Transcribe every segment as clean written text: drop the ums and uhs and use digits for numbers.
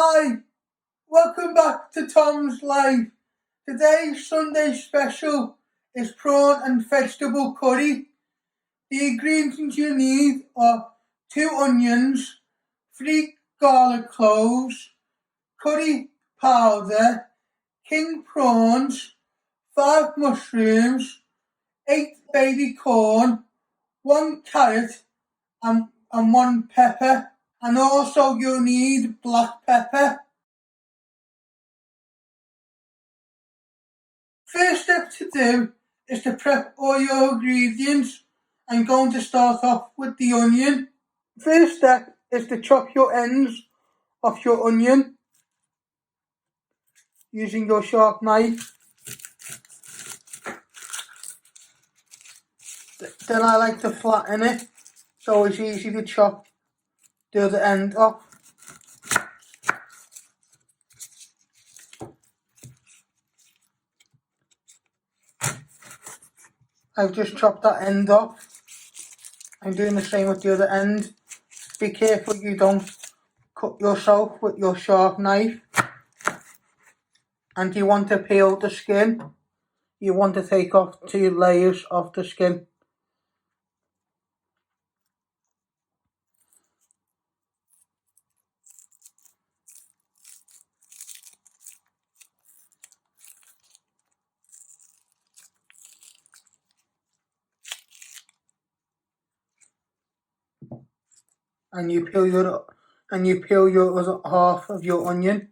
Hi, welcome back to Tom's Life. Today's Sunday special is prawn and vegetable curry. The ingredients you need are 2 onions, 3 garlic cloves, curry powder, king prawns, 5 mushrooms, 8 baby corn, 1 carrot and 1 pepper. And also you'll need black pepper. First step to do is to prep all your ingredients. I'm going to start off with the onion. First step is to chop your ends off your onion using your sharp knife. Then I like to flatten it so it's easy to chop the other end off. I've just chopped that end off. I'm doing the same with the other end. Be careful you don't cut yourself with your sharp knife. And you want to peel the skin. You want to take off 2 layers of the skin. And you peel your other half of your onion.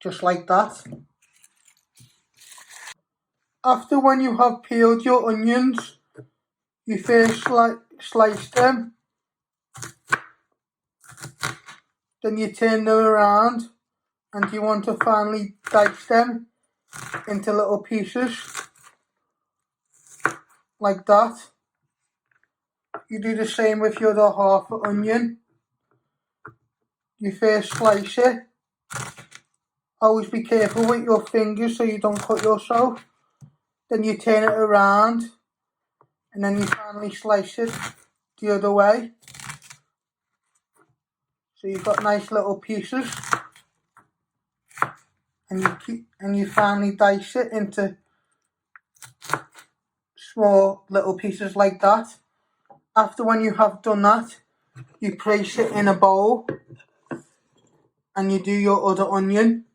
Just like that. After when you have peeled your onions, you first slice them. Then you turn them around and you want to finally dice them into little pieces. Like that. You do the same with your other half of onion. You first slice it. Always be careful with your fingers so you don't cut yourself. Then you turn it around and then you finally slice it the other way. So you've got nice little pieces. And you finally dice it into small little pieces like that. After when you have done that, you place it in a bowl and you do your other onion.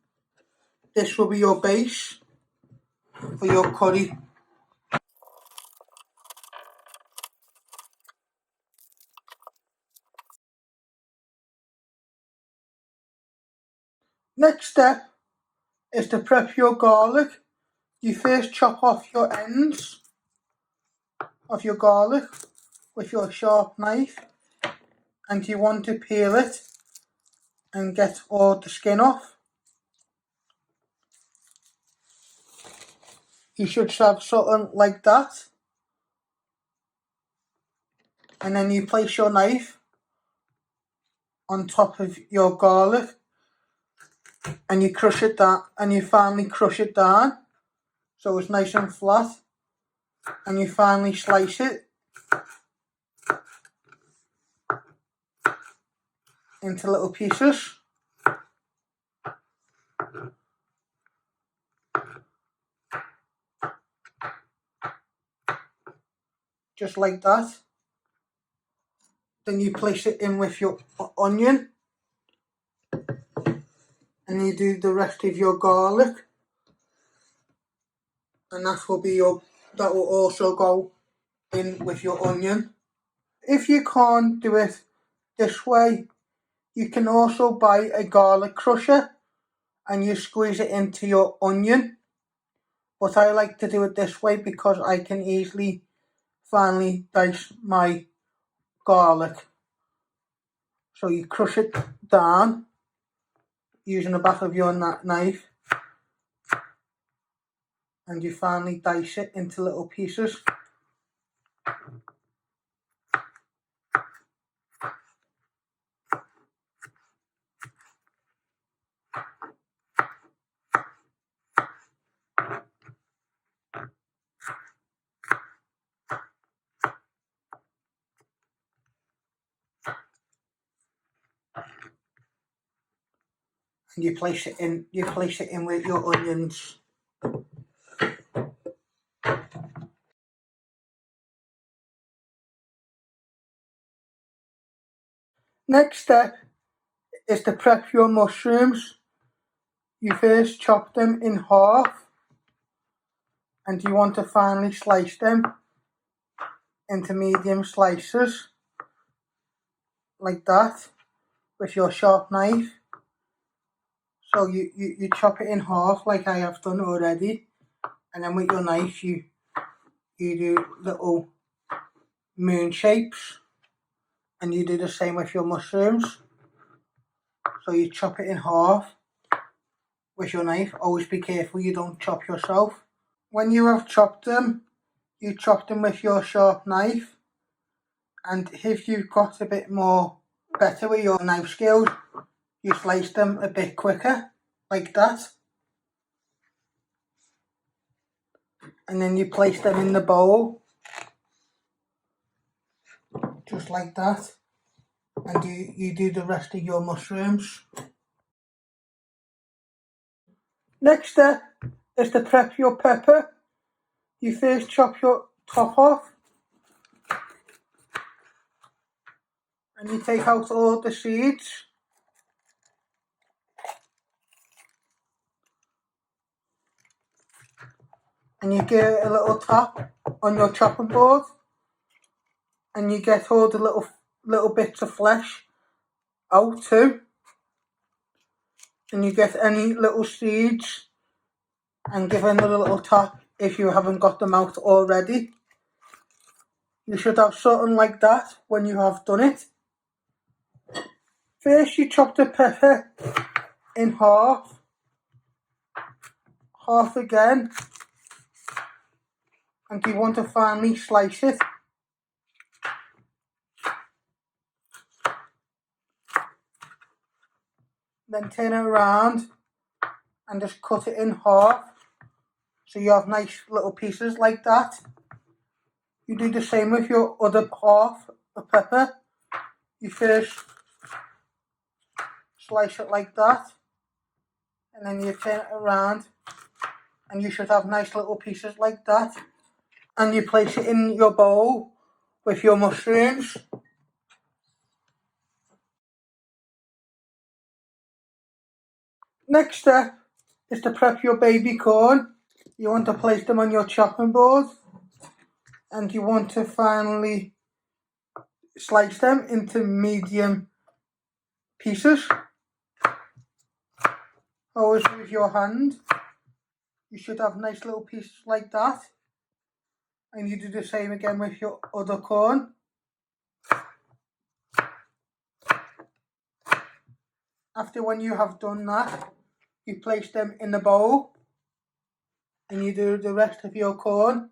This will be your base for your curry. Next step is to prep your garlic. You first chop off your ends of your garlic with your sharp knife and you want to peel it and get all the skin off. You should have something like that. And then you place your knife on top of your garlic and you crush it down and you finally crush it down so it's nice and flat and you finally slice it into little pieces. Just like that. Then you place it in with your onion and you do the rest of your garlic and that will also go in with your onion. If you can't do it this way, you can also buy a garlic crusher and you squeeze it into your onion. But I like to do it this way because I can easily finally dice my garlic. So you crush it down using the back of your knife and you finally dice it into little pieces. and you place it in with your onions. Next step is to prep your mushrooms. You first chop them in half, and you want to finely slice them into medium slices like that with your sharp knife. So you chop it in half like I have done already, and then with your knife you do little moon shapes, and you do the same with your mushrooms. So you chop it in half with your knife. Always be careful you don't chop yourself. When you have chopped them, you chop them with your sharp knife, and if you've got a bit more better with your knife skills, you slice them a bit quicker like that, and then you place them in the bowl just like that, and you do the rest of your mushrooms. Next step is to prep your pepper. You first chop your top off, and you take out all the seeds, and you give it a little tap on your chopping board, and you get all the little bits of flesh out too, and you get any little seeds and give another little tap if you haven't got them out already. You should have something like that when you have done it. First you chop the pepper in half again, and you want to finely slice it. Then turn it around and just cut it in half so you have nice little pieces like that. You do the same with your other half of pepper. You first slice it like that, and then you turn it around, and you should have nice little pieces like that, and you place it in your bowl with your mushrooms. Next step is to prep your baby corn. You want to place them on your chopping board, and you want to finally slice them into medium pieces. Always use your hand. You should have nice little pieces like that, and you do the same again with your other corn. After when you have done that, you place them in the bowl, and you do the rest of your corn.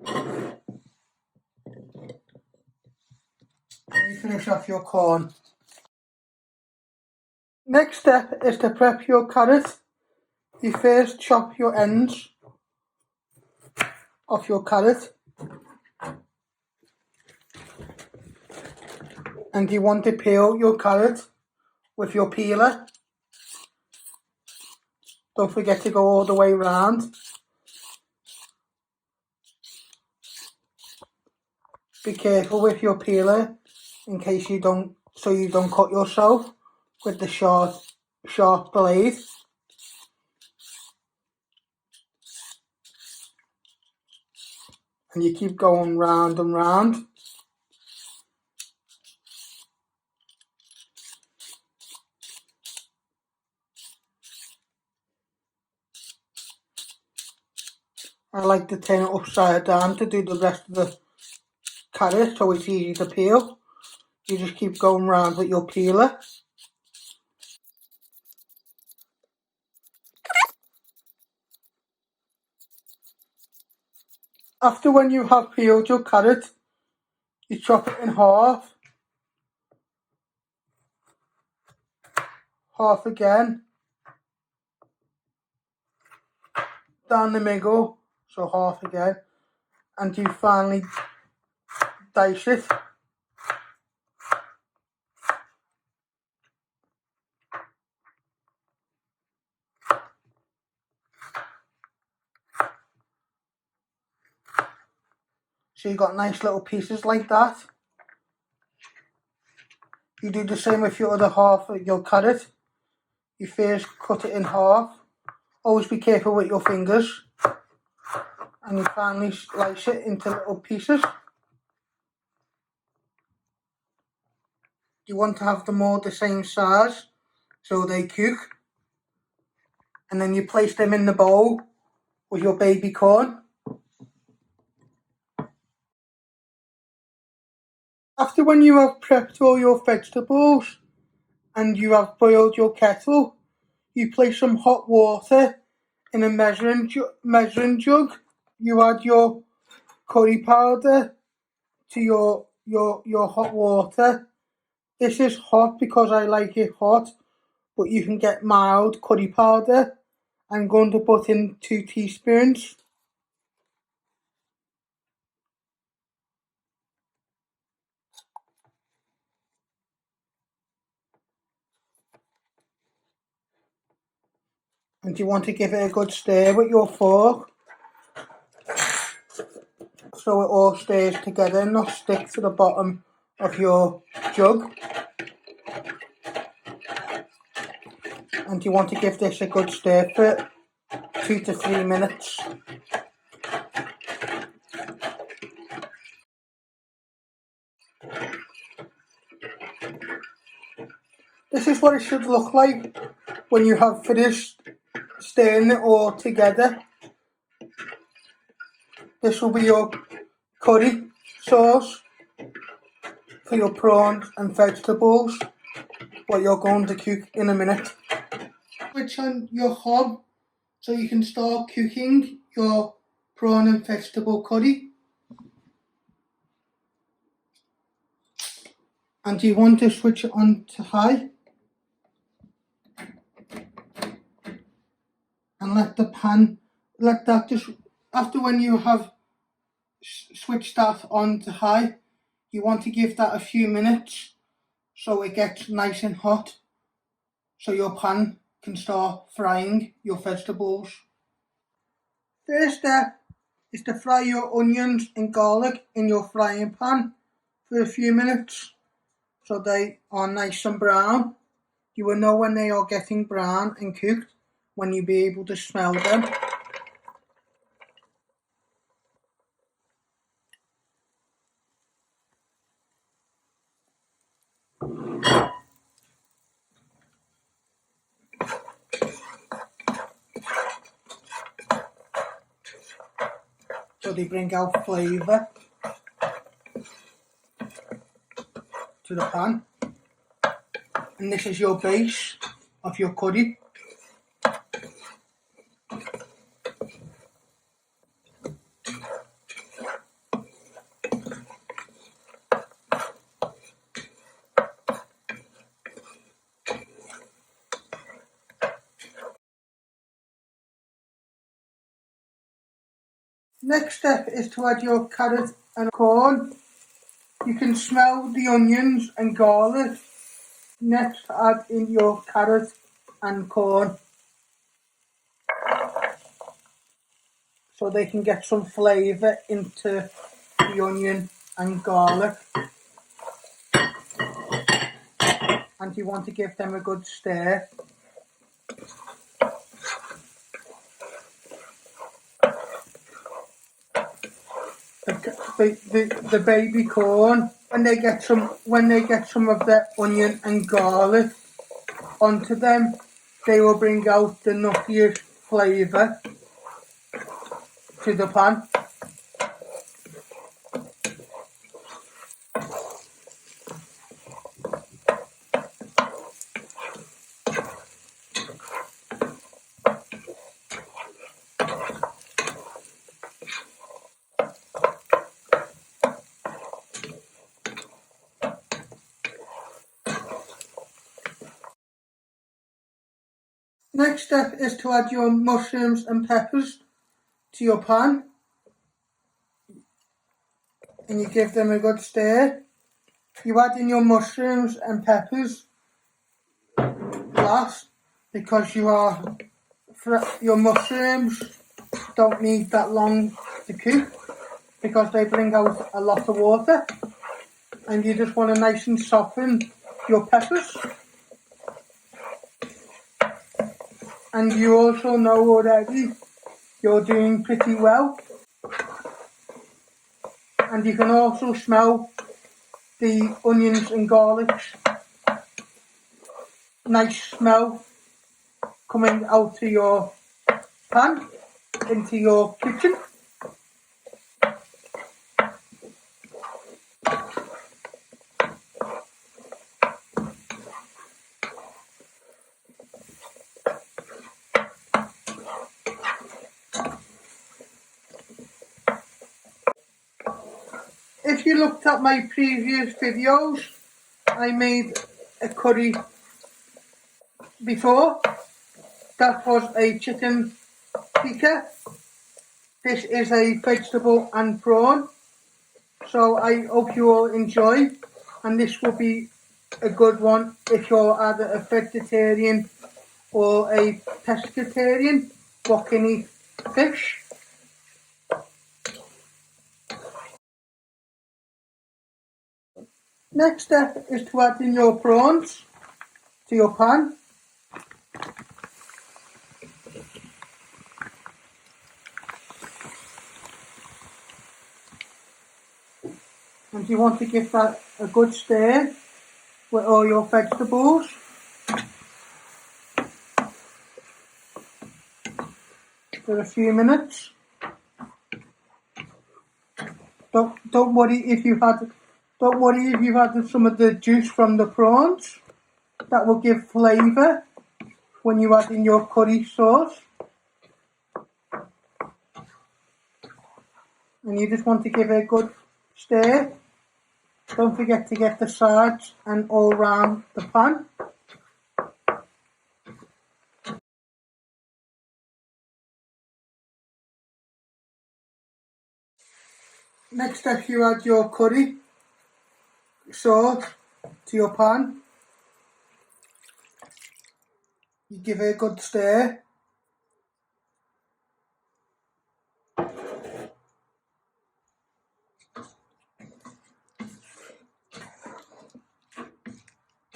And you finish off your corn. Next step is to prep your carrot. You first chop your ends off your carrot, and you want to peel your carrot with your peeler. Don't forget to go all the way around. Be careful with your peeler in case you don't cut yourself with the sharp blade. And you keep going round and round. I like to turn it upside down to do the rest of the carrot so it's easy to peel. You just keep going round with your peeler. After when you have peeled your carrot, you chop it in half again, down the middle, so half again, and you finally dice it. So you've got nice little pieces like that. You do the same with your other half of your carrot. You first cut it in half. Always be careful with your fingers. And you finally slice it into little pieces. You want to have them all the same size so they cook. And then you place them in the bowl with your baby corn. After when you have prepped all your vegetables and you have boiled your kettle, you place some hot water in a measuring jug. You add your curry powder to your hot water. This is hot because I like it hot, but you can get mild curry powder. I'm going to put in 2 teaspoons. And you want to give it a good stir with your fork so it all stirs together and not stick to the bottom of your jug. And you want to give this a good stir for 2 to 3 minutes. This is what it should look like when you have finished stirring it all together. This will be your curry sauce for your prawns and vegetables, what you're going to cook in a minute. Switch on your hob so you can start cooking your prawn and vegetable curry. And you want to switch it on to high and let that just, after when you have switched that on to high, you want to give that a few minutes so it gets nice and hot so your pan can start frying your vegetables. First step is to fry your onions and garlic in your frying pan for a few minutes so they are nice and brown. You will know when they are getting brown and cooked when you'll be able to smell them. So they bring out flavour to the pan. And this is your base of your curry. Next step is to add your carrot and corn. You can smell the onions and garlic. Next, add in your carrot and corn so they can get some flavour into the onion and garlic. And you want to give them a good stir. The baby corn, when they get some of the onion and garlic onto them, they will bring out the nuttiest flavour to the pan. Next step is to add your mushrooms and peppers to your pan. And you give them a good stir. You add in your mushrooms and peppers last because your mushrooms don't need that long to cook. because they bring out a lot of water, and you just want to nice and soften your peppers. And you also know already you're doing pretty well. And you can also smell the onions and garlic's nice smell coming out of your pan into your kitchen. If you looked at my previous videos, I made a curry before. That was a chicken tikka. This is a vegetable and prawn. So I hope you all enjoy, and this will be a good one if you're either a vegetarian or a pescatarian what can eat fish. Next step is to add in your prawns to your pan. And you want to give that a good stir with all your vegetables. For a few minutes. Don't worry if you've had some of the juice from the prawns. That will give flavour when you add in your curry sauce. And you just want to give it a good stir. Don't forget to get the sides and all round the pan. Next step, you add your curry sauce to your pan. You give it a good stir.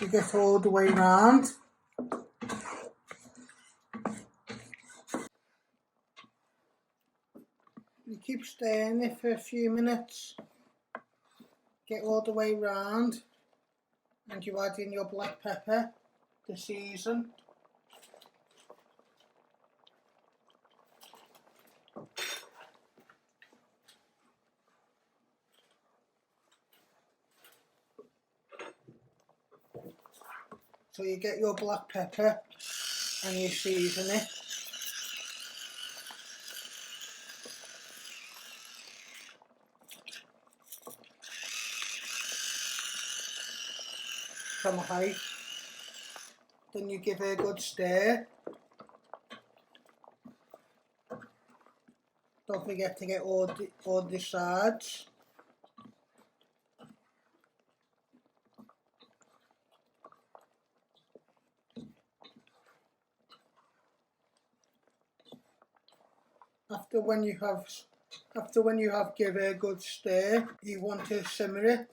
You get all the way round. You keep stirring it for a few minutes. Get all the way round. And you add in your black pepper to season. So you get your black pepper and you season it. From high. Then you give it a good stir. Don't forget to get all the sides. After when you have given it a good stir, you want to simmer it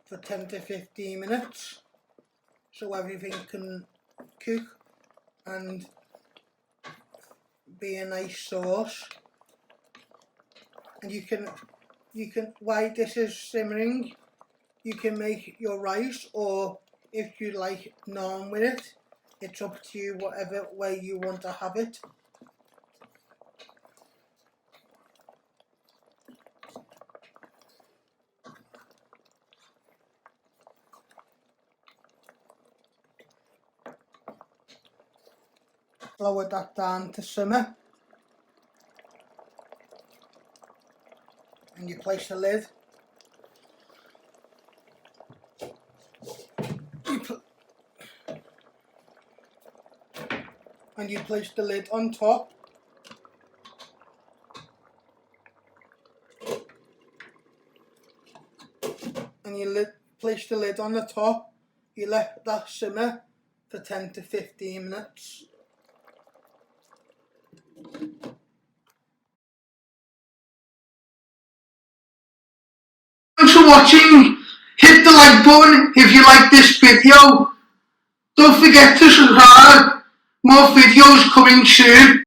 for 10 to 15 minutes so everything can cook and be a nice sauce. And you can while this is simmering, you can make your rice, or if you like naan with it, it's up to you whatever way you want to have it. Lower that down to simmer, and you place the lid. And you place the lid on top. And you place the lid on the top. You let that simmer for 10 to 15 minutes. for watching. Hit the like button if you like this video. Don't forget to subscribe. More videos coming soon.